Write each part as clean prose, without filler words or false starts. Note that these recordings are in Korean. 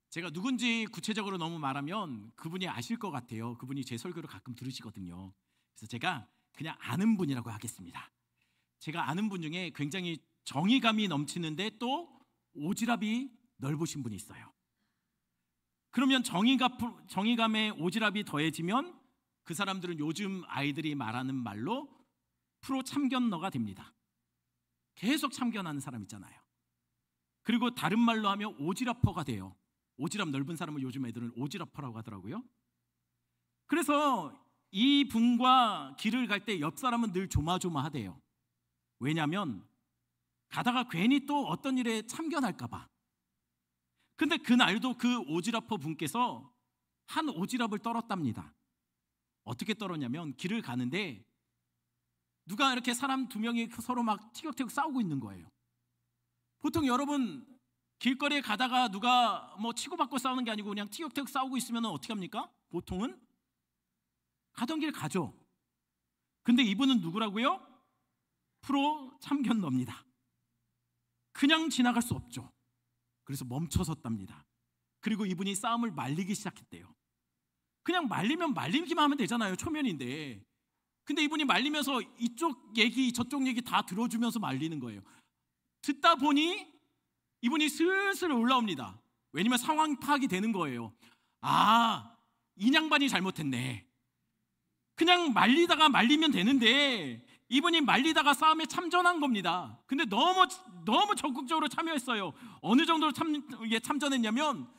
제가 누군지 구체적으로 너무 말하면 그분이 아실 것 같아요. 그분이 제 설교를 가끔 들으시거든요. 그래서 제가 그냥 아는 분이라고 하겠습니다. 제가 아는 분 중에 굉장히 정의감이 넘치는데 또 오지랖이 넓으신 분이 있어요. 그러면 정의감에 오지랖이 더해지면 그 사람들은 요즘 아이들이 말하는 말로 프로 참견러가 됩니다. 계속 참견하는 사람 있잖아요. 그리고 다른 말로 하면 오지랖퍼가 돼요. 오지랖 넓은 사람을 요즘 애들은 오지랖퍼라고 하더라고요. 그래서 이 분과 길을 갈 때 옆 사람은 늘 조마조마하대요. 왜냐하면 가다가 괜히 또 어떤 일에 참견할까 봐. 근데 그날도 그 오지랖퍼 분께서 한 오지랖을 떨었답니다. 어떻게 떨었냐면 길을 가는데 누가 이렇게 사람 두 명이 서로 막 티격태격 싸우고 있는 거예요. 보통 여러분 길거리에 가다가 누가 뭐 치고받고 싸우는 게 아니고 그냥 티격태격 싸우고 있으면 어떻게 합니까? 보통은 가던 길 가죠. 근데 이분은 누구라고요? 프로 참견러입니다. 그냥 지나갈 수 없죠. 그래서 멈춰섰답니다. 그리고 이분이 싸움을 말리기 시작했대요. 그냥 말리면 말리기만 하면 되잖아요. 초면인데. 근데 이분이 말리면서 이쪽 얘기 저쪽 얘기 다 들어주면서 말리는 거예요. 듣다 보니 이분이 슬슬 올라옵니다. 왜냐면 상황 파악이 되는 거예요. 아, 이 양반이 잘못했네. 그냥 말리다가 말리면 되는데 이분이 말리다가 싸움에 참전한 겁니다. 근데 너무 적극적으로 참여했어요. 어느 정도로 참전했냐면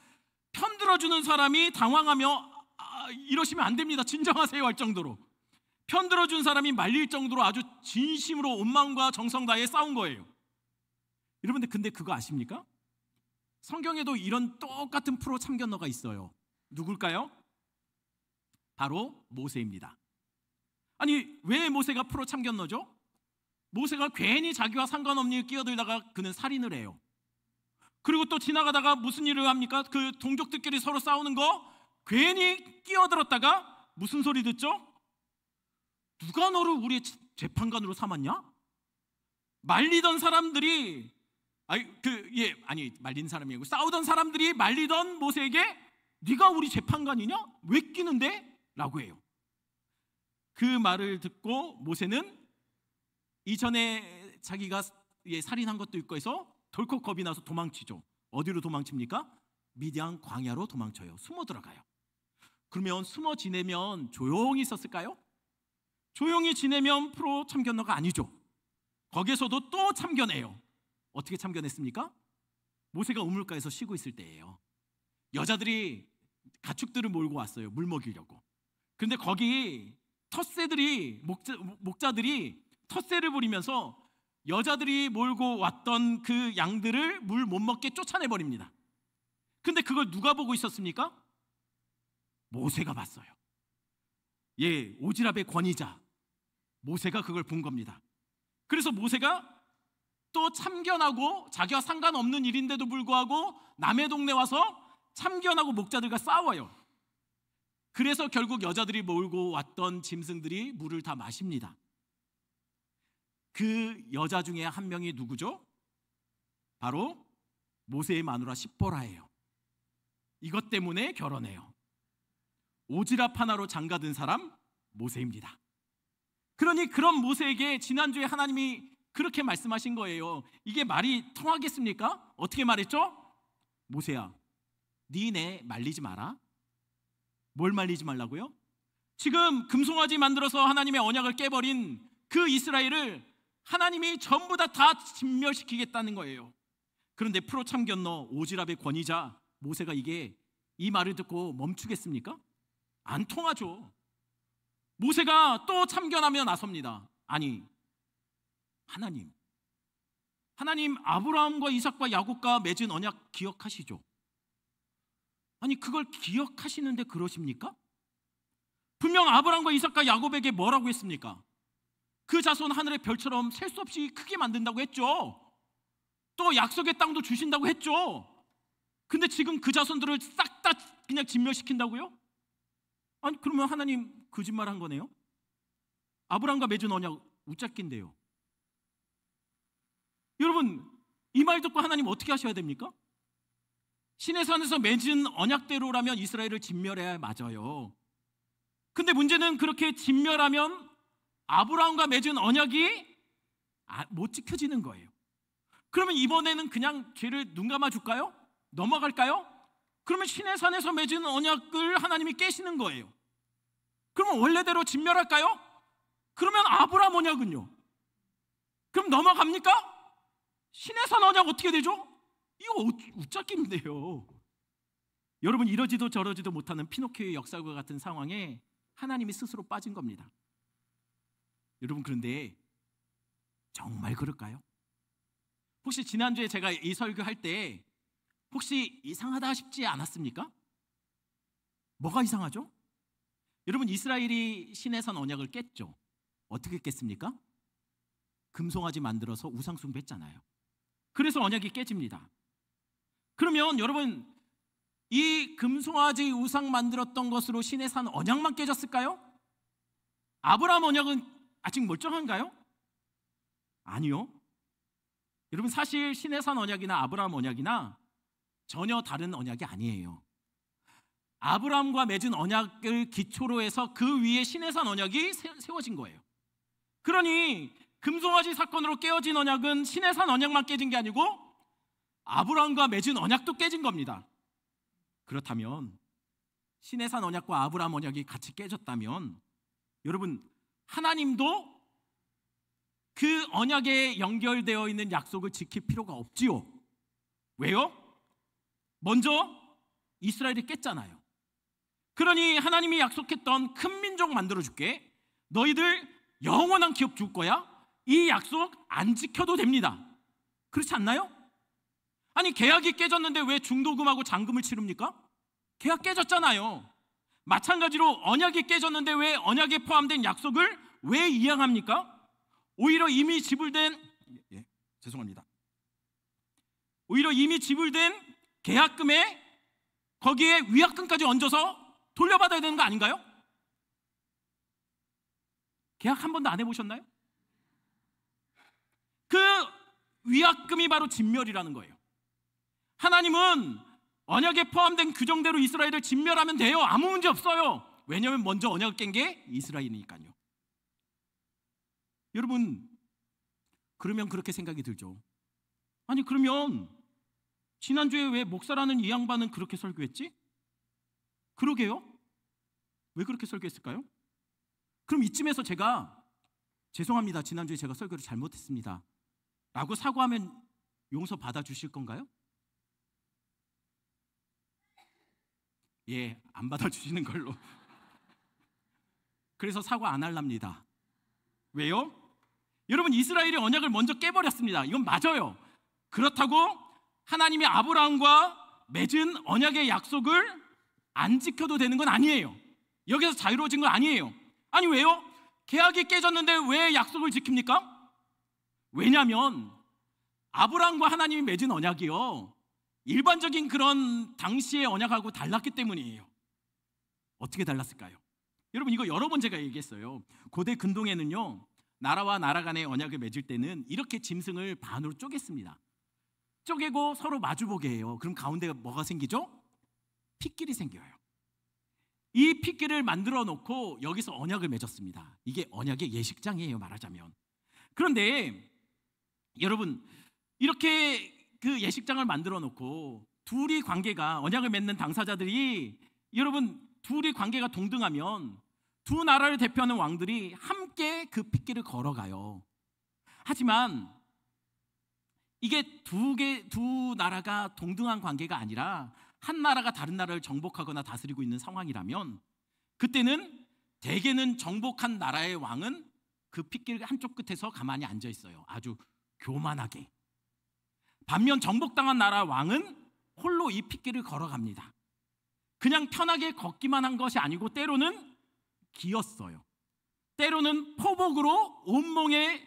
편들어주는 사람이 당황하며 이러시면 안 됩니다. 진정하세요 할 정도로. 편들어준 사람이 말릴 정도로 아주 진심으로 온 마음과 정성 다해 싸운 거예요. 여러분들 근데 그거 아십니까? 성경에도 이런 똑같은 프로 참견러가 있어요. 누굴까요? 바로 모세입니다. 아니 왜 모세가 프로 참견러죠? 모세가 괜히 자기와 상관없는 일 끼어들다가 그는 살인을 해요. 그리고 또 지나가다가 무슨 일을 합니까? 그 동족들끼리 서로 싸우는 거 괜히 끼어들었다가 무슨 소리 듣죠? 누가 너를 우리의 재판관으로 삼았냐? 말리던 사람들이 말린 사람이 아니고 싸우던 사람들이 말리던 모세에게 네가 우리 재판관이냐? 왜 끼는데? 라고 해요. 그 말을 듣고 모세는 이전에 자기가 살인한 것도 있고 해서 덜컥 겁이 나서 도망치죠. 어디로 도망칩니까? 미디안 광야로 도망쳐요. 숨어 들어가요. 그러면 숨어 지내면 조용히 있었을까요? 조용히 지내면 프로 참견러가 아니죠. 거기에서도 또 참견해요. 어떻게 참견했습니까? 모세가 우물가에서 쉬고 있을 때예요. 여자들이 가축들을 몰고 왔어요. 물 먹이려고. 근데 거기 텃새들이 목자들이 텃새를 부리면서 여자들이 몰고 왔던 그 양들을 물 못 먹게 쫓아내버립니다. 근데 그걸 누가 보고 있었습니까? 모세가 봤어요. 오지랖의 권위자 모세가 그걸 본 겁니다. 그래서 모세가 또 참견하고 자기와 상관없는 일인데도 불구하고 남의 동네 와서 참견하고 목자들과 싸워요. 그래서 결국 여자들이 몰고 왔던 짐승들이 물을 다 마십니다. 그 여자 중에 한 명이 누구죠? 바로 모세의 마누라 십보라예요. 이것 때문에 결혼해요. 오지랖 하나로 장가든 사람 모세입니다. 그러니 그런 모세에게 지난주에 하나님이 그렇게 말씀하신 거예요. 이게 말이 통하겠습니까? 어떻게 말했죠? 모세야, 네 말리지 마라. 뭘 말리지 말라고요? 지금 금송아지 만들어서 하나님의 언약을 깨버린 그 이스라엘을 하나님이 전부 다 진멸시키겠다는 거예요. 그런데 프로 참견러 오지랖의 권위자 모세가 이 말을 듣고 멈추겠습니까? 안 통하죠. 모세가 또 참견하며 나섭니다. 아니, 하나님 아브라함과 이삭과 야곱과 맺은 언약 기억하시죠? 아니 그걸 기억하시는데 그러십니까? 분명 아브라함과 이삭과 야곱에게 뭐라고 했습니까? 그 자손 하늘의 별처럼 셀 수 없이 크게 만든다고 했죠. 또 약속의 땅도 주신다고 했죠. 근데 지금 그 자손들을 싹 다 그냥 진멸시킨다고요? 아니 그러면 하나님 거짓말한 거네요. 아브라함과 맺은 언약 웃잡기인데요. 여러분 이 말 듣고 하나님 어떻게 하셔야 됩니까? 시내산에서 맺은 언약대로라면 이스라엘을 진멸해야 맞아요. 근데 문제는 그렇게 진멸하면 아브라함과 맺은 언약이 못 지켜지는 거예요. 그러면 이번에는 그냥 죄를 눈 감아 줄까요? 넘어갈까요? 그러면 시내산에서 맺은 언약을 하나님이 깨시는 거예요. 그러면 원래대로 진멸할까요? 그러면 아브라함 언약은요? 그럼 넘어갑니까? 시내산 언약 어떻게 되죠? 이거 웃자기인데요. 여러분, 이러지도 저러지도 못하는 피노키오의 역사와 같은 상황에 하나님이 스스로 빠진 겁니다. 여러분, 그런데 정말 그럴까요? 혹시 지난주에 제가 이 설교할 때 혹시 이상하다 싶지 않았습니까? 뭐가 이상하죠? 여러분, 이스라엘이 시내산 언약을 깼죠. 어떻게 깼습니까? 금송아지 만들어서 우상 숭배했잖아요. 그래서 언약이 깨집니다. 그러면 여러분, 이 금송아지 우상 만들었던 것으로 시내산 언약만 깨졌을까요? 아브라함 언약은 아직 멀쩡한가요? 아니요. 여러분, 사실 시내산 언약이나 아브라함 언약이나 전혀 다른 언약이 아니에요. 아브라함과 맺은 언약을 기초로 해서 그 위에 시내산 언약이 세워진 거예요. 그러니 금송아지 사건으로 깨어진 언약은 시내산 언약만 깨진 게 아니고 아브라함과 맺은 언약도 깨진 겁니다. 그렇다면 시내산 언약과 아브라함 언약이 같이 깨졌다면 여러분, 하나님도 그 언약에 연결되어 있는 약속을 지킬 필요가 없지요. 왜요? 먼저 이스라엘이 깼잖아요. 그러니 하나님이 약속했던 큰 민족 만들어줄게, 너희들 영원한 기업 줄 거야, 이 약속 안 지켜도 됩니다. 그렇지 않나요? 아니, 계약이 깨졌는데 왜 중도금하고 잔금을 치릅니까? 계약 깨졌잖아요. 마찬가지로 언약이 깨졌는데 왜 언약에 포함된 약속을 왜 이행합니까? 오히려 이미 지불된 오히려 이미 지불된 계약금에 거기에 위약금까지 얹어서 돌려받아야 되는 거 아닌가요? 계약 한 번도 안 해보셨나요? 그 위약금이 바로 진멸이라는 거예요. 하나님은 언약에 포함된 규정대로 이스라엘을 진멸하면 돼요. 아무 문제 없어요. 왜냐하면 먼저 언약을 깬 게 이스라엘이니까요. 여러분, 그러면 그렇게 생각이 들죠. 아니, 그러면 지난주에 왜 목사라는 이 양반은 그렇게 설교했지? 그러게요. 왜 그렇게 설교했을까요? 그럼 이쯤에서 제가 죄송합니다, 지난주에 제가 설교를 잘못했습니다 라고 사과하면 용서 받아주실 건가요? 예, 안 받아주시는 걸로. 그래서 사과 안 할랍니다. 왜요? 여러분, 이스라엘이 언약을 먼저 깨버렸습니다. 이건 맞아요. 그렇다고 하나님이 아브라함과 맺은 언약의 약속을 안 지켜도 되는 건 아니에요. 여기서 자유로워진 건 아니에요. 아니, 왜요? 계약이 깨졌는데 왜 약속을 지킵니까? 왜냐하면 아브라함과 하나님이 맺은 언약이요, 일반적인 그런 당시의 언약하고 달랐기 때문이에요. 어떻게 달랐을까요? 여러분, 이거 여러 번 제가 얘기했어요. 고대 근동에는요, 나라와 나라 간의 언약을 맺을 때는 이렇게 짐승을 반으로 쪼갰습니다. 쪼개고 서로 마주보게 해요. 그럼 가운데가 뭐가 생기죠? 핏길이 생겨요. 이 핏길을 만들어 놓고 여기서 언약을 맺었습니다. 이게 언약의 예식장이에요, 말하자면. 그런데 여러분, 이렇게 그 예식장을 만들어 놓고 둘이 관계가, 언약을 맺는 당사자들이, 여러분, 둘이 관계가 동등하면 두 나라를 대표하는 왕들이 함께 그 핏길을 걸어가요. 하지만 이게 두 나라가 동등한 관계가 아니라 한 나라가 다른 나라를 정복하거나 다스리고 있는 상황이라면 그때는 대개는 정복한 나라의 왕은 그 핏길 한쪽 끝에서 가만히 앉아 있어요. 아주 교만하게. 반면 정복당한 나라 왕은 홀로 이 핏길을 걸어갑니다. 그냥 편하게 걷기만 한 것이 아니고 때로는 기었어요. 때로는 포복으로 온몸에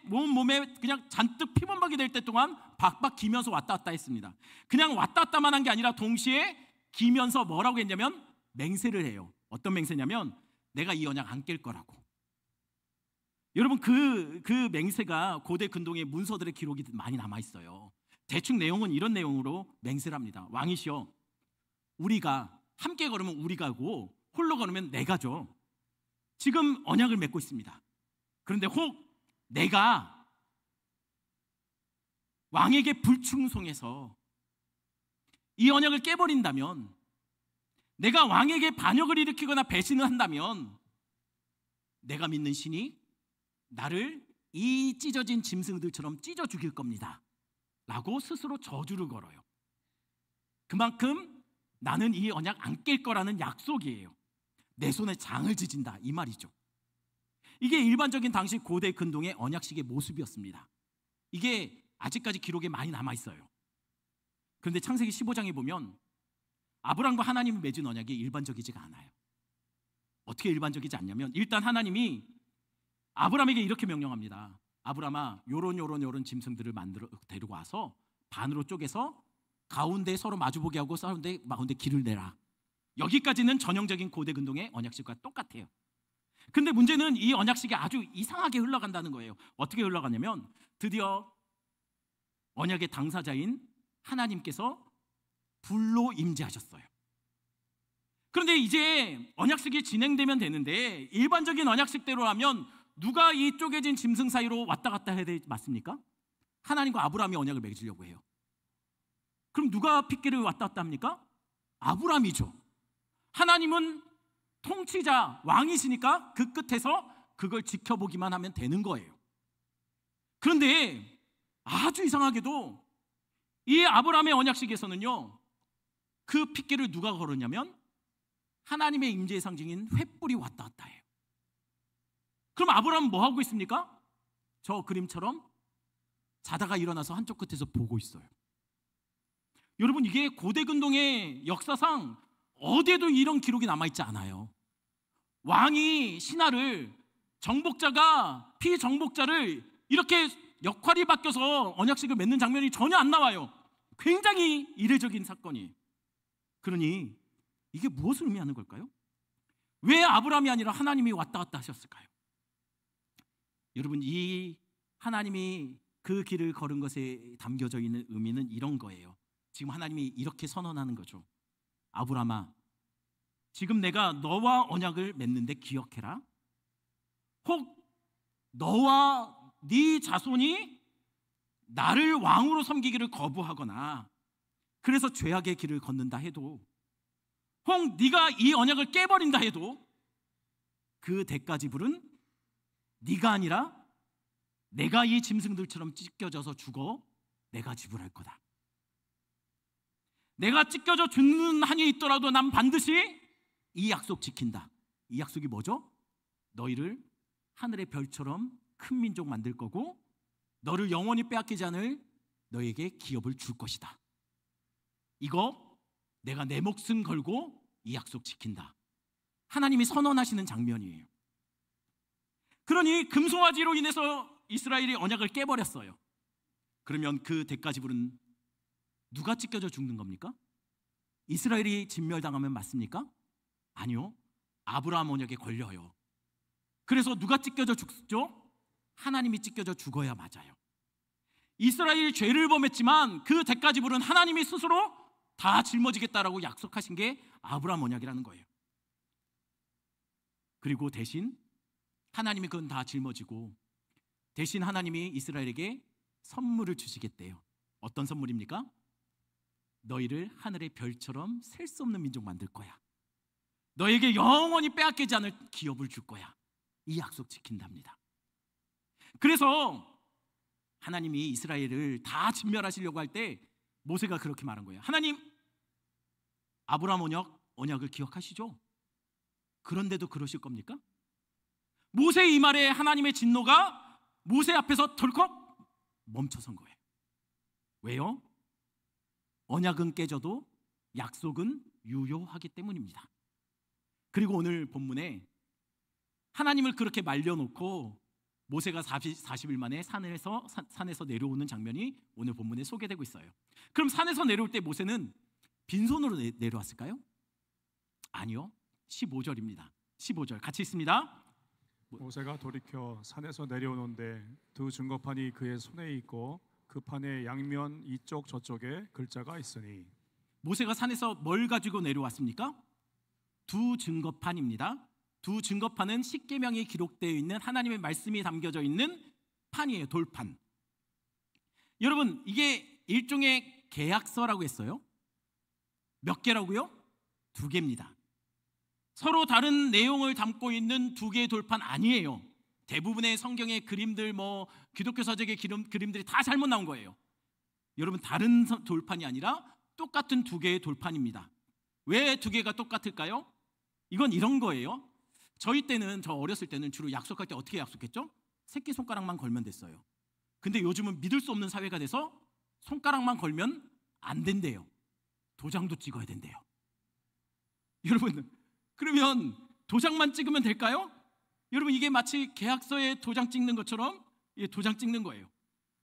그냥 잔뜩 피범벅이 될 때 동안 박박 기면서 왔다 갔다 했습니다. 그냥 왔다 갔다만 한 게 아니라 동시에 기면서 뭐라고 했냐면 맹세를 해요. 어떤 맹세냐면 내가 이 언약 안 깰 거라고. 여러분, 그 맹세가 고대 근동의 문서들의 기록이 많이 남아 있어요. 대충 내용은 이런 내용으로 맹세를 합니다. 왕이시여, 우리가 함께 걸으면 우리가고 홀로 걸으면 내가죠. 지금 언약을 맺고 있습니다. 그런데 혹 내가 왕에게 불충성해서 이 언약을 깨버린다면, 내가 왕에게 반역을 일으키거나 배신을 한다면 내가 믿는 신이 나를 이 찢어진 짐승들처럼 찢어 죽일 겁니다 라고 스스로 저주를 걸어요. 그만큼 나는 이 언약 안 깰 거라는 약속이에요. 내 손에 장을 지진다 이 말이죠. 이게 일반적인 당시 고대 근동의 언약식의 모습이었습니다. 이게 아직까지 기록에 많이 남아있어요. 그런데 창세기 15장에 보면 아브라함과 하나님이 맺은 언약이 일반적이지가 않아요. 어떻게 일반적이지 않냐면, 일단 하나님이 아브라함에게 이렇게 명령합니다. 아브라함아, 요런 짐승들을 만들어 데리고 와서 반으로 쪼개서 가운데 서로 마주보게 하고 가운데 길을 내라. 여기까지는 전형적인 고대 근동의 언약식과 똑같아요. 근데 문제는 이 언약식이 아주 이상하게 흘러간다는 거예요. 어떻게 흘러가냐면, 드디어 언약의 당사자인 하나님께서 불로 임재하셨어요. 그런데 이제 언약식이 진행되면 되는데, 일반적인 언약식대로 하면 누가 이 쪼개진 짐승 사이로 왔다 갔다 해야 되지 맞습니까? 하나님과 아브라함이 언약을 맺으려고 해요. 그럼 누가 핏길을 왔다 갔다 합니까? 아브라함이죠. 하나님은 통치자, 왕이시니까 그 끝에서 그걸 지켜보기만 하면 되는 거예요. 그런데 아주 이상하게도 이 아브라함의 언약식에서는요, 그 핏길을 누가 걸었냐면 하나님의 임재의 상징인 횃불이 왔다 갔다 해요. 그럼 아브라함은 뭐 하고 있습니까? 저 그림처럼 자다가 일어나서 한쪽 끝에서 보고 있어요. 여러분, 이게 고대 근동의 역사상 어디에도 이런 기록이 남아있지 않아요. 왕이 신하를, 정복자가 피정복자를 이렇게 역할이 바뀌어서 언약식을 맺는 장면이 전혀 안 나와요. 굉장히 이례적인 사건이에요. 그러니 이게 무엇을 의미하는 걸까요? 왜 아브라함이 아니라 하나님이 왔다 갔다 하셨을까요? 여러분, 이 하나님이 그 길을 걸은 것에 담겨져 있는 의미는 이런 거예요. 지금 하나님이 이렇게 선언하는 거죠. 아브라함아, 지금 내가 너와 언약을 맺는데 기억해라. 혹 너와 네 자손이 나를 왕으로 섬기기를 거부하거나 그래서 죄악의 길을 걷는다 해도, 혹 네가 이 언약을 깨버린다 해도 그 대가 지불은 네가 아니라 내가 이 짐승들처럼 찢겨져서 죽어 내가 지불할 거다. 내가 찢겨져 죽는 한이 있더라도 난 반드시 이 약속 지킨다. 이 약속이 뭐죠? 너희를 하늘의 별처럼 큰 민족 만들 거고 너를 영원히 빼앗기지 않을 너에게 기업을 줄 것이다. 이거 내가 내 목숨 걸고 이 약속 지킨다. 하나님이 선언하시는 장면이에요. 그러니 금송아지로 인해서 이스라엘이 언약을 깨버렸어요. 그러면 그 대가 지불은 누가 찢겨져 죽는 겁니까? 이스라엘이 진멸당하면 맞습니까? 아니요. 아브라함 언약에 걸려요. 그래서 누가 찢겨져 죽죠? 하나님이 찢겨져 죽어야 맞아요. 이스라엘이 죄를 범했지만 그 대가 지불은 하나님이 스스로 다 짊어지겠다라고 약속하신 게 아브라함 언약이라는 거예요. 그리고 대신 하나님이 그건 다 짊어지고 대신 하나님이 이스라엘에게 선물을 주시겠대요. 어떤 선물입니까? 너희를 하늘의 별처럼 셀 수 없는 민족 만들 거야. 너에게 영원히 빼앗기지 않을 기업을 줄 거야. 이 약속 지킨답니다. 그래서 하나님이 이스라엘을 다 진멸하시려고 할 때 모세가 그렇게 말한 거예요. 하나님, 아브라함 언약을 기억하시죠? 그런데도 그러실 겁니까? 모세의 이 말에 하나님의 진노가 모세 앞에서 덜컥 멈춰선 거예요. 왜요? 언약은 깨져도 약속은 유효하기 때문입니다. 그리고 오늘 본문에 하나님을 그렇게 말려놓고 모세가 40일 만에 산에서 내려오는 장면이 오늘 본문에 소개되고 있어요. 그럼 산에서 내려올 때 모세는 빈손으로 내려왔을까요? 아니요. 15절입니다. 15절 같이 있습니다. 모세가 돌이켜 산에서 내려오는데 두 증거판이 그의 손에 있고 그 판의 양면 이쪽 저쪽에 글자가 있으니. 모세가 산에서 뭘 가지고 내려왔습니까? 두 증거판입니다. 두 증거판은 십계명이 기록되어 있는 하나님의 말씀이 담겨져 있는 판이에요. 돌판. 여러분, 이게 일종의 계약서라고 했어요. 몇 개라고요? 2개입니다. 서로 다른 내용을 담고 있는 2개의 돌판 아니에요. 대부분의 성경의 그림들, 기독교 서적의 그림들이 다 잘못 나온 거예요. 여러분, 다른 돌판이 아니라 똑같은 2개의 돌판입니다. 왜 2개가 똑같을까요? 이건 이런 거예요. 저 어렸을 때는 주로 약속할 때 어떻게 약속했죠? 새끼손가락만 걸면 됐어요. 근데 요즘은 믿을 수 없는 사회가 돼서 손가락만 걸면 안 된대요. 도장도 찍어야 된대요. 여러분, 그러면 도장만 찍으면 될까요? 여러분, 이게 마치 계약서에 도장 찍는 것처럼 도장 찍는 거예요.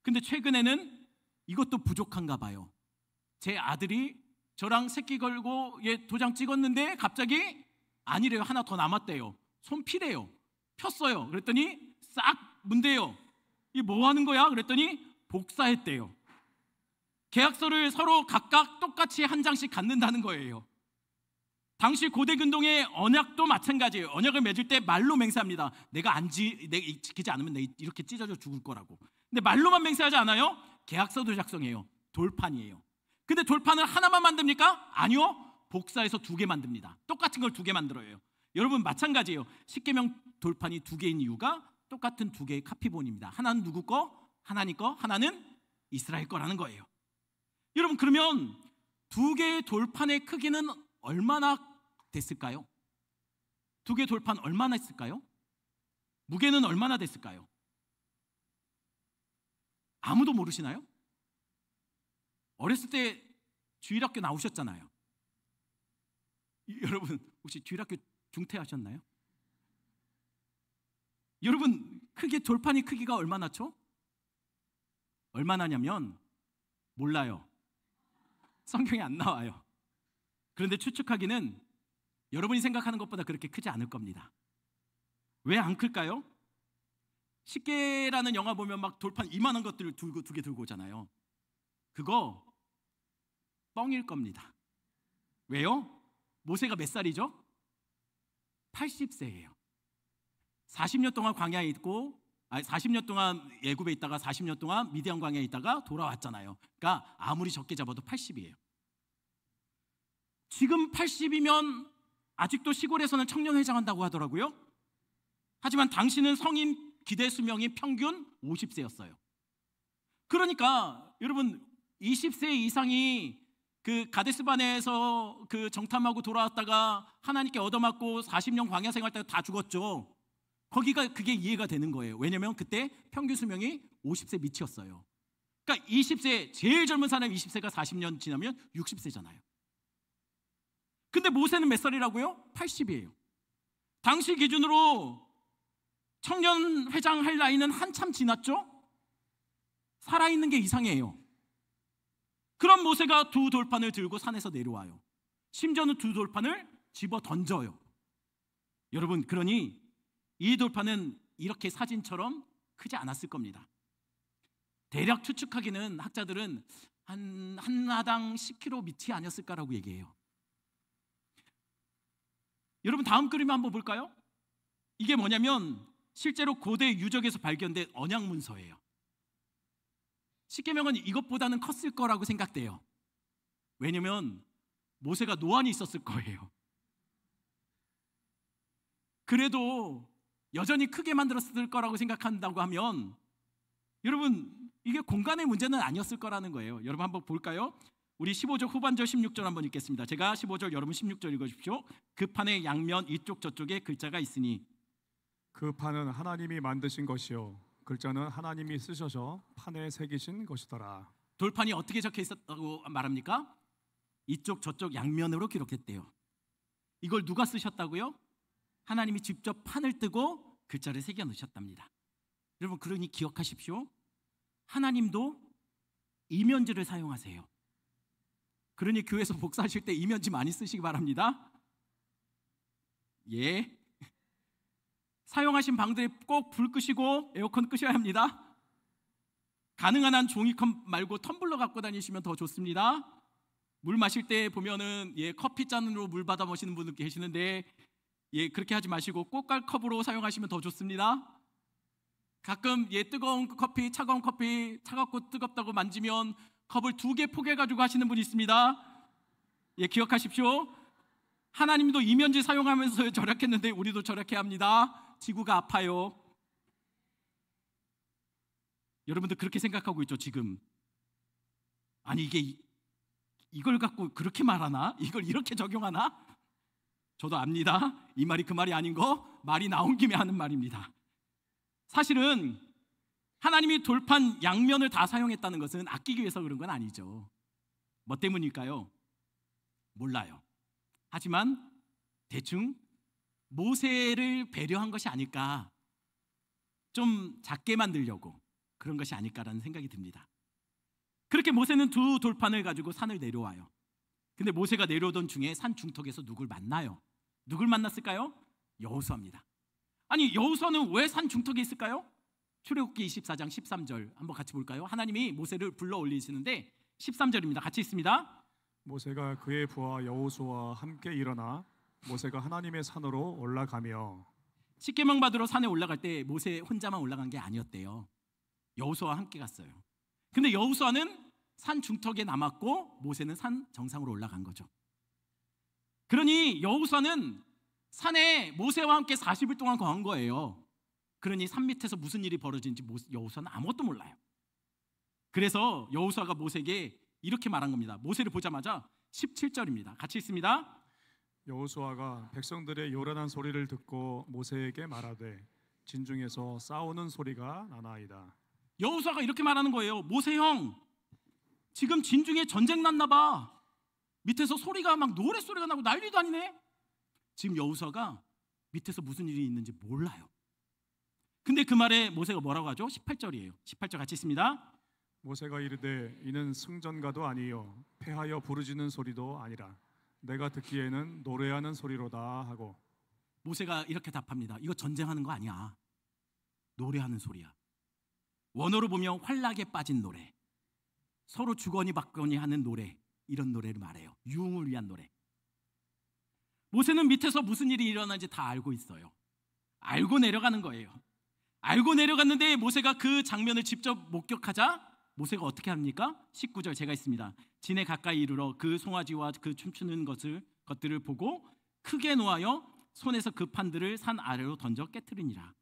근데 최근에는 이것도 부족한가 봐요. 제 아들이 저랑 새끼 걸고 도장 찍었는데 갑자기 아니래요. 하나 더 남았대요. 손 피래요. 폈어요. 그랬더니 싹 문대요. 이 뭐 하는 거야? 그랬더니 복사했대요. 계약서를 서로 각각 똑같이 한 장씩 갖는다는 거예요. 당시 고대 근동의 언약도 마찬가지예요. 언약을 맺을 때 말로 맹세합니다. 내가 지키지 않으면 내가 이렇게 찢어져 죽을 거라고. 근데 말로만 맹세하지 않아요. 계약서도 작성해요. 돌판이에요. 근데 돌판을 하나만 만듭니까? 아니요. 복사해서 2개 만듭니다. 똑같은 걸 2개 만들어요. 여러분, 마찬가지예요. 십계명 돌판이 2개인 이유가 똑같은 2개의 카피본입니다. 하나는 누구 거? 하나님 거. 하나는 이스라엘 거라는 거예요. 여러분, 그러면 2개의 돌판의 크기는 얼마나 됐을까요? 2개의 돌판 얼마나 했을까요? 무게는 얼마나 됐을까요? 아무도 모르시나요? 어렸을 때 주일학교 나오셨잖아요. 여러분, 혹시 주일학교 중퇴하셨나요? 여러분, 돌판이 크기가 얼마나죠? 얼마나냐면 몰라요. 성경에 안 나와요. 그런데 추측하기는 여러분이 생각하는 것보다 그렇게 크지 않을 겁니다. 왜 안 클까요? 십계라는 영화 보면 막 돌판 이만한 것들을 2개 들고 오잖아요. 그거 뻥일 겁니다. 왜요? 모세가 몇 살이죠? 80세예요. 40년 동안 광야에 있고 40년 동안 애굽에 있다가 40년 동안 미디안 광야에 있다가 돌아왔잖아요. 그러니까 아무리 적게 잡아도 80이에요. 지금 80이면 아직도 시골에서는 청년회장한다고 하더라고요. 하지만 당신은 성인 기대 수명이 평균 50세였어요. 그러니까 여러분, 20세 이상이 그 가데스바네에서 그 정탐하고 돌아왔다가 하나님께 얻어맞고 40년 광야 생활 때 다 죽었죠. 그게 이해가 되는 거예요. 왜냐면 그때 평균 수명이 50세 밑이었어요. 그러니까 20세, 제일 젊은 사람 20세가 40년 지나면 60세잖아요. 근데 모세는 몇 살이라고요? 80이에요. 당시 기준으로 청년 회장 할 나이는 한참 지났죠? 살아있는 게 이상해요. 그럼 모세가 2 돌판을 들고 산에서 내려와요. 심지어는 2 돌판을 집어 던져요. 여러분, 그러니 이 돌판은 이렇게 사진처럼 크지 않았을 겁니다. 대략 추측하기는 학자들은 하나당 10kg 밑이 아니었을까라고 얘기해요. 여러분, 다음 그림 한번 볼까요? 이게 뭐냐면 실제로 고대 유적에서 발견된 언약 문서예요. 십계명은 이것보다는 컸을 거라고 생각돼요. 왜냐면 모세가 노안이 있었을 거예요. 그래도 여전히 크게 만들었을 거라고 생각한다고 하면 여러분, 이게 공간의 문제는 아니었을 거라는 거예요. 여러분, 한번 볼까요? 우리 15절 후반절 16절 한번 읽겠습니다. 제가 15절, 여러분 16절 읽어주십시오. 그 판의 양면 이쪽 저쪽에 글자가 있으니 그 판은 하나님이 만드신 것이요 글자는 하나님이 쓰셔서 판에 새기신 것이더라. 돌판이 어떻게 적혀 있었다고 말합니까? 이쪽 저쪽 양면으로 기록했대요. 이걸 누가 쓰셨다고요? 하나님이 직접 판을 뜨고 글자를 새겨 넣으셨답니다. 여러분, 그러니 기억하십시오. 하나님도 이면지를 사용하세요. 그러니 교회에서 복사하실 때 이면지 많이 쓰시기 바랍니다. 예. 사용하신 방들에 꼭 불 끄시고 에어컨 끄셔야 합니다. 가능한 한 종이컵 말고 텀블러 갖고 다니시면 더 좋습니다. 물 마실 때 보면은 커피 잔으로 물 받아 마시는 분들 계시는데 그렇게 하지 마시고 꽃갈컵으로 사용하시면 더 좋습니다. 가끔 뜨거운 커피, 차가운 커피, 차갑고 뜨겁다고 만지면 컵을 2개 포개 가지고 하시는 분이 있습니다. 기억하십시오. 하나님도 이면지 사용하면서 절약했는데 우리도 절약해야 합니다. 지구가 아파요. 여러분들 그렇게 생각하고 있죠 지금? 아니 이걸 갖고 그렇게 말하나? 이걸 이렇게 적용하나? 저도 압니다. 이 말이 그 말이 아닌 거 말이 나온 김에 하는 말입니다. 사실은 하나님이 돌판 양면을 다 사용했다는 것은 아끼기 위해서 그런 건 아니죠. 뭐 때문일까요? 몰라요. 하지만 대충 모세를 배려한 것이 아닐까, 좀 작게 만들려고 그런 것이 아닐까라는 생각이 듭니다. 그렇게 모세는 2 돌판을 가지고 산을 내려와요. 근데 모세가 내려오던 중에 산 중턱에서 누굴 만나요. 누굴 만났을까요? 여호수아입니다. 아니 여호수아는 왜 산 중턱에 있을까요? 출애굽기 24장 13절 한번 같이 볼까요? 하나님이 모세를 불러 올리시는데 13절입니다. 같이 있습니다. 모세가 그의 부하 여호수아와 함께 일어나 모세가 하나님의 산으로 올라가며. 십계명 받으러 산에 올라갈 때 모세 혼자만 올라간 게 아니었대요. 여호수아와 함께 갔어요. 근데 여호수아는 산 중턱에 남았고 모세는 산 정상으로 올라간 거죠. 그러니 여호수아는 산에 모세와 함께 40일 동안 거한 거예요. 그러니 산 밑에서 무슨 일이 벌어진지 여호수아는 아무것도 몰라요. 그래서 여호수아가 모세에게 이렇게 말한 겁니다. 모세를 보자마자 17절입니다. 같이 있습니다. 여호수아가 백성들의 요란한 소리를 듣고 모세에게 말하되 진중에서 싸우는 소리가 나나이다. 여호수아가 이렇게 말하는 거예요. 모세 형, 지금 진중에 전쟁 났나 봐. 밑에서 소리가 막 노랫소리가 나고 난리도 아니네. 지금 여호수아가 밑에서 무슨 일이 있는지 몰라요. 근데 그 말에 모세가 뭐라고 하죠? 18절이에요. 18절 같이 있습니다. 모세가 이르되 이는 승전가도 아니요 패하여 부르짖는 소리도 아니라 내가 듣기에는 노래하는 소리로다 하고. 모세가 이렇게 답합니다. 이거 전쟁하는 거 아니야. 노래하는 소리야. 원어로 보면 환락에 빠진 노래, 서로 주거니 받거니 하는 노래, 이런 노래를 말해요. 유흥을 위한 노래. 모세는 밑에서 무슨 일이 일어나는지 다 알고 있어요. 알고 내려가는 거예요. 알고 내려갔는데 모세가 그 장면을 직접 목격하자 모세가 어떻게 합니까? 19절 제가 있습니다. 진에 가까이 이르러 그 송아지와 그 춤추는 것들을 보고 크게 노하여 손에서 그 판들을 산 아래로 던져 깨트리니라.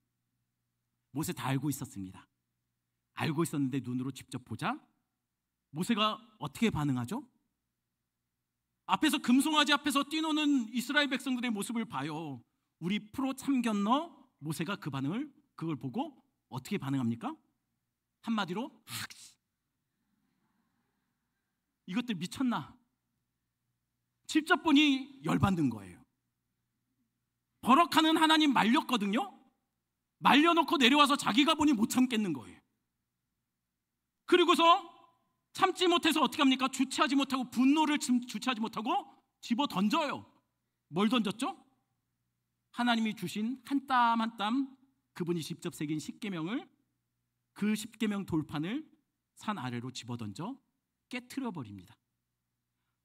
모세 다 알고 있었습니다. 알고 있었는데 눈으로 직접 보자 모세가 어떻게 반응하죠? 앞에서 금송아지 앞에서 뛰노는 이스라엘 백성들의 모습을 봐요. 우리 프로 참견너 모세가 그걸 보고 어떻게 반응합니까? 한마디로 이것들 미쳤나? 직접 보니 열받는 거예요. 버럭하는 하나님 말렸거든요. 말려놓고 내려와서 자기가 보니 못 참겠는 거예요. 그리고서 참지 못해서 어떻게 합니까? 주체하지 못하고 분노를 주체하지 못하고 집어 던져요. 뭘 던졌죠? 하나님이 주신 한 땀 한 땀 그분이 직접 새긴 십계명을, 그 십계명 돌판을 산 아래로 집어 던져 깨트려 버립니다.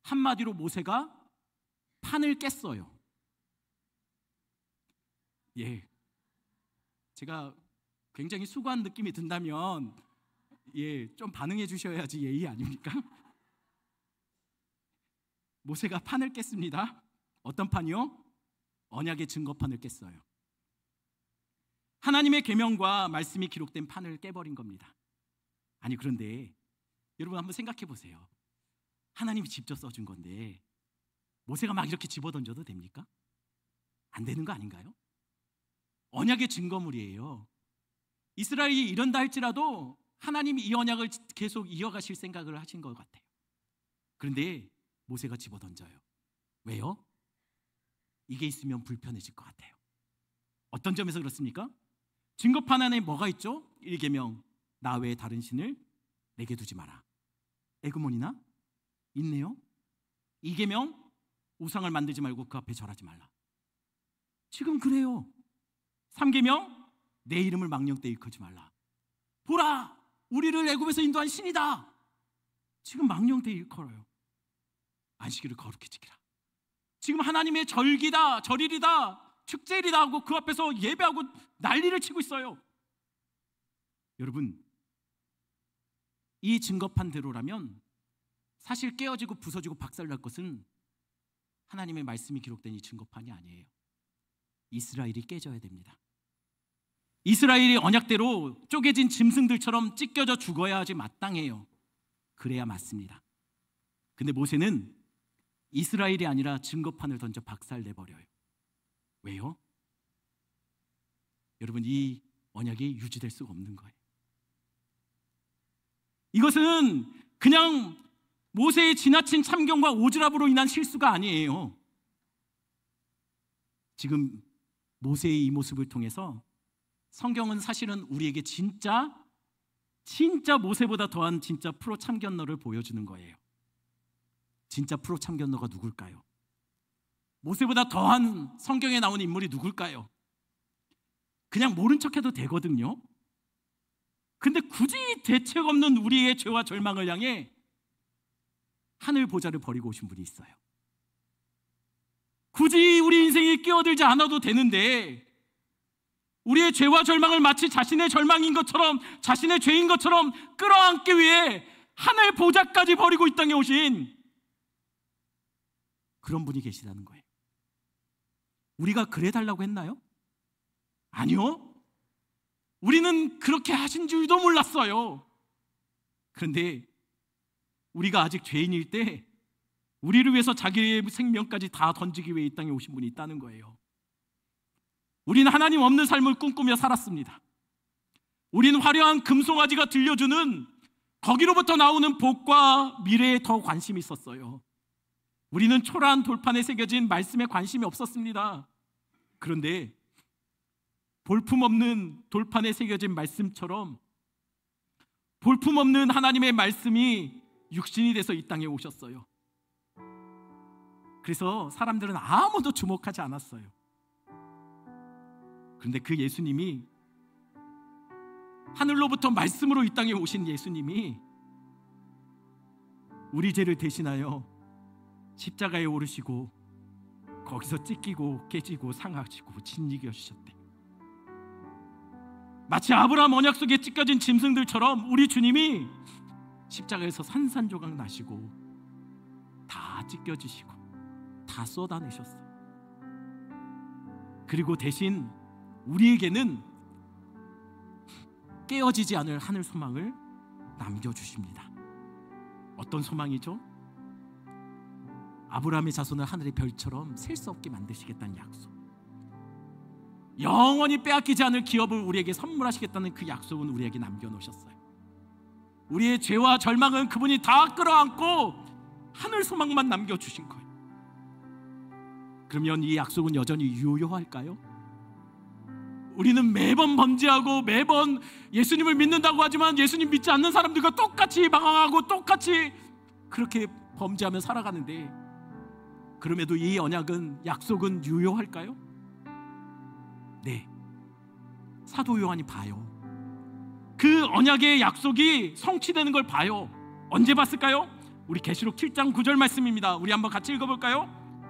한마디로 모세가 판을 깼어요. 제가 굉장히 수고한 느낌이 든다면 좀 반응해 주셔야지 예의 아닙니까? 모세가 판을 깼습니다. 어떤 판이요? 언약의 증거판을 깼어요. 하나님의 계명과 말씀이 기록된 판을 깨버린 겁니다. 아니 그런데 여러분 한번 생각해 보세요. 하나님이 직접 써준 건데 모세가 막 이렇게 집어던져도 됩니까? 안 되는 거 아닌가요? 언약의 증거물이에요. 이스라엘이 이런다 할지라도 하나님이 이 언약을 계속 이어가실 생각을 하신 것 같아요. 그런데 모세가 집어던져요. 왜요? 이게 있으면 불편해질 것 같아요. 어떤 점에서 그렇습니까? 증거판 안에 뭐가 있죠? 1계명 나 외에 다른 신을 내게 두지 마라. 에그몬이나? 있네요. 2계명 우상을 만들지 말고 그 앞에 절하지 말라. 지금 그래요. 3계명 내 이름을 망령되이 일컫지 말라. 보라 우리를 애굽에서 인도한 신이다. 지금 망령되이 일컬어요. 안식일을 거룩히 지키라. 지금 하나님의 절기다, 절일이다, 축제일이다 하고 그 앞에서 예배하고 난리를 치고 있어요. 여러분, 이 증거판 대로라면 사실 깨어지고 부서지고 박살날 것은 하나님의 말씀이 기록된 이 증거판이 아니에요. 이스라엘이 깨져야 됩니다. 이스라엘이 언약대로 쪼개진 짐승들처럼 찢겨져 죽어야 하지 마땅해요. 그래야 맞습니다. 근데 모세는 이스라엘이 아니라 증거판을 던져 박살내버려요. 왜요? 여러분, 이 언약이 유지될 수가 없는 거예요. 이것은 그냥 모세의 지나친 참견과 오지랖으로 인한 실수가 아니에요. 지금 모세의 이 모습을 통해서 성경은 사실은 우리에게 진짜 모세보다 더한 진짜 프로 참견러를 보여주는 거예요. 진짜 프로 참견러가 누굴까요? 모세보다 더한 성경에 나오는 인물이 누굴까요? 그냥 모른 척해도 되거든요. 근데 굳이 대책 없는 우리의 죄와 절망을 향해 하늘 보좌를 버리고 오신 분이 있어요. 굳이 우리 인생에 끼어들지 않아도 되는데 우리의 죄와 절망을 마치 자신의 절망인 것처럼, 자신의 죄인 것처럼 끌어안기 위해 하늘 보좌까지 버리고 이 땅에 오신 그런 분이 계시다는 거예요. 우리가 그래 달라고 했나요? 아니요. 우리는 그렇게 하신 줄도 몰랐어요. 그런데 우리가 아직 죄인일 때 우리를 위해서 자기의 생명까지 다 던지기 위해 이 땅에 오신 분이 있다는 거예요. 우리는 하나님 없는 삶을 꿈꾸며 살았습니다. 우리는 화려한 금송아지가 들려주는 거기로부터 나오는 복과 미래에 더 관심이 있었어요. 우리는 초라한 돌판에 새겨진 말씀에 관심이 없었습니다. 그런데 볼품없는 돌판에 새겨진 말씀처럼 볼품없는 하나님의 말씀이 육신이 돼서 이 땅에 오셨어요. 그래서 사람들은 아무도 주목하지 않았어요. 그런데 그 예수님이, 하늘로부터 말씀으로 이 땅에 오신 예수님이 우리 죄를 대신하여 십자가에 오르시고 거기서 찢기고 깨지고 상하시고 진리게 하셨대. 마치 아브라함 언약 속에 찢겨진 짐승들처럼 우리 주님이 십자가에서 산산조각 나시고 다 찢겨지시고 다 쏟아내셨어요. 그리고 대신 우리에게는 깨어지지 않을 하늘 소망을 남겨주십니다. 어떤 소망이죠? 아브라함의 자손을 하늘의 별처럼 셀 수 없게 만드시겠다는 약속, 영원히 빼앗기지 않을 기업을 우리에게 선물하시겠다는 그 약속은 우리에게 남겨놓으셨어요. 우리의 죄와 절망은 그분이 다 끌어안고 하늘 소망만 남겨주신 거예요. 그러면 이 약속은 여전히 유효할까요? 우리는 매번 범죄하고 매번 예수님을 믿는다고 하지만 예수님 믿지 않는 사람들과 똑같이 방황하고 똑같이 그렇게 범죄하며 살아가는데, 그럼에도 이 언약은, 약속은 유효할까요? 네. 사도 요한이 봐요. 그 언약의 약속이 성취되는 걸 봐요. 언제 봤을까요? 우리 계시록 7장 9절 말씀입니다. 우리 한번 같이 읽어볼까요?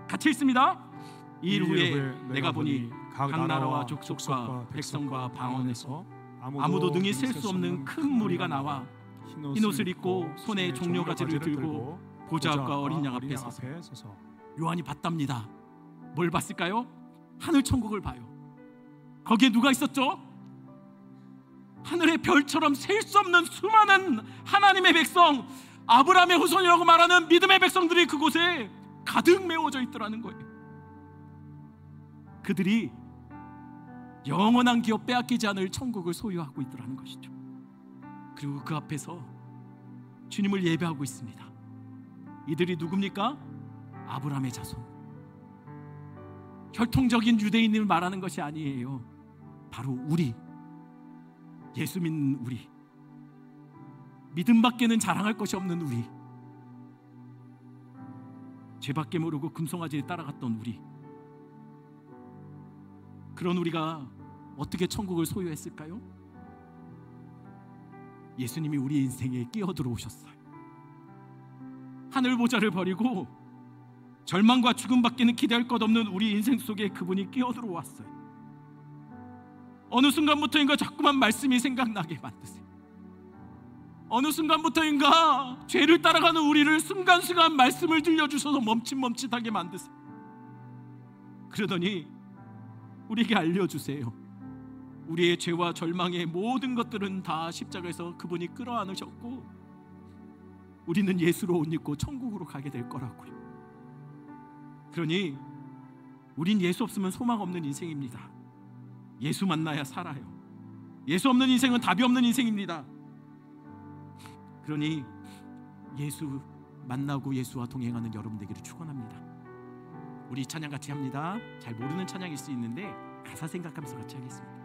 같이 읽습니다. 이 일 후에 내가 보니 각 나라와 족속과 백성과 방언에서 아무도 능히 셀 수 없는 큰 무리가 나와 흰 옷을 입고 손에 종려가지를 들고 보좌 앞과 어린 양 앞에 서서. 요한이 봤답니다. 뭘 봤을까요? 하늘 천국을 봐요. 거기에 누가 있었죠? 하늘의 별처럼 셀 수 없는 수많은 하나님의 백성, 아브라함의 후손이라고 말하는 믿음의 백성들이 그곳에 가득 메워져 있더라는 거예요. 그들이 영원한 기업 빼앗기지 않을 천국을 소유하고 있더라는 것이죠. 그리고 그 앞에서 주님을 예배하고 있습니다. 이들이 누굽니까? 아브라함의 자손. 혈통적인 유대인을 말하는 것이 아니에요. 바로 우리, 예수 믿는 우리, 믿음밖에는 자랑할 것이 없는 우리, 죄밖에 모르고 금송아지에 따라갔던 우리, 그런 우리가 어떻게 천국을 소유했을까요? 예수님이 우리 인생에 끼어들어 오셨어요. 하늘 보좌를 버리고 절망과 죽음밖에는 기대할 것 없는 우리 인생 속에 그분이 끼어들어왔어요. 어느 순간부터인가 자꾸만 말씀이 생각나게 만드세요. 어느 순간부터인가 죄를 따라가는 우리를 순간순간 말씀을 들려주셔서 멈칫멈칫하게 만드세요. 그러더니 우리에게 알려주세요. 우리의 죄와 절망의 모든 것들은 다 십자가에서 그분이 끌어안으셨고 우리는 예수로 옷 입고 천국으로 가게 될 거라고요. 그러니 우린 예수 없으면 소망 없는 인생입니다. 예수 만나야 살아요. 예수 없는 인생은 답이 없는 인생입니다. 그러니 예수 만나고 예수와 동행하는 여러분 되기를 축원합니다. 우리 찬양 같이 합니다. 잘 모르는 찬양일 수 있는데 가사 생각하면서 같이 하겠습니다.